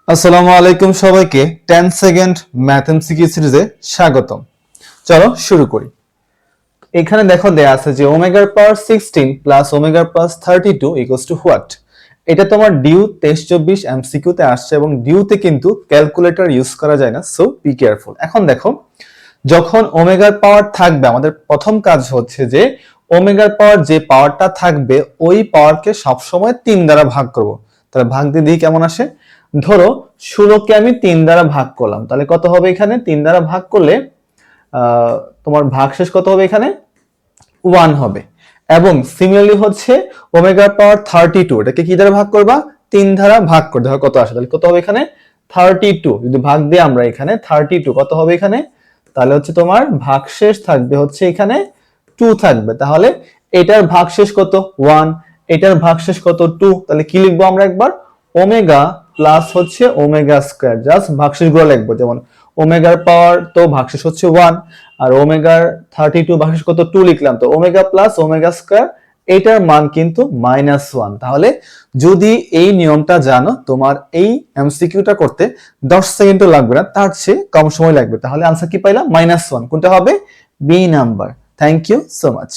আসসালামু আলাইকুম সবাইকে 10 সেকেন্ড ম্যাথ এমসিকিউ সিরিজে স্বাগতম। চলো শুরু করি। এখানে দেখো দেয়া আছে যে ওমেগার পাওয়ার 16 প্লাস ওমেগার প্লাস 32 ইকুয়ালস টু হোয়াট। এটা তোমার ডিউ 23-24 এমসিকিউ তে আসছে এবং ডিউতে কিন্তু ক্যালকুলেটর ইউজ করা যায় না, সো বি কেয়ারফুল। এখন দেখো, যখন ওমেগার পাওয়ার থাকবে আমাদের প্রথম কাজ হচ্ছে যে ওমেগার পাওয়ার যে পাওয়ারটা থাকবে ওই পাওয়ারকে সবসময় 3 দ্বারা ভাগ করব। তাহলে ভাগ দিয়ে দিই কেমন আসে। ধরো 16 কে আমি 3 দ্বারা ভাগ করলাম, তাহলে কত হবে এখানে 3 দ্বারা ভাগ করলে তোমার ভাগশেষ কত হবে এখানে 1 হবে। এবং সিমিলারলি হচ্ছে ওমেগা পাওয়ার 32 এটাকে কি দ্বারা ভাগ করবা 3 দ্বারা ভাগ করে দেখো কত আসে, তাহলে কত হবে এখানে 32। যদি ভাগ দিই আমরা এখানে 32 কত হবে এখানে, তাহলে হচ্ছে তোমার ভাগশেষ থাকবে হচ্ছে এখানে 2 থাকবে। তাহলে এটার ভাগশেষ কত 1, এটার ভাগশেষ কত 2, তাহলে কি লিখবো আমরা একবার ওমেগা প্লাস হচ্ছে ওমেগা স্কয়ার, জাস্ট ভাগশেষগুলো লিখবো। যেমন ওমেগার পাওয়ার তো ভাগশেষ হচ্ছে 1 আর ওমেগার 32 ভাগশেষ কত 2 লিখলাম, তো ওমেগা প্লাস ওমেগা স্কয়ার এটার মান কিন্তু -1। তাহলে যদি এই নিয়মটা জানো তোমার এই এমসিকিউটা করতে 10 সেকেন্ডও লাগবে না, তার চেয়ে কম সময় লাগবে। তাহলে আনসার কি পাইলাম -1, কোনটা হবে B number. Thank you so much.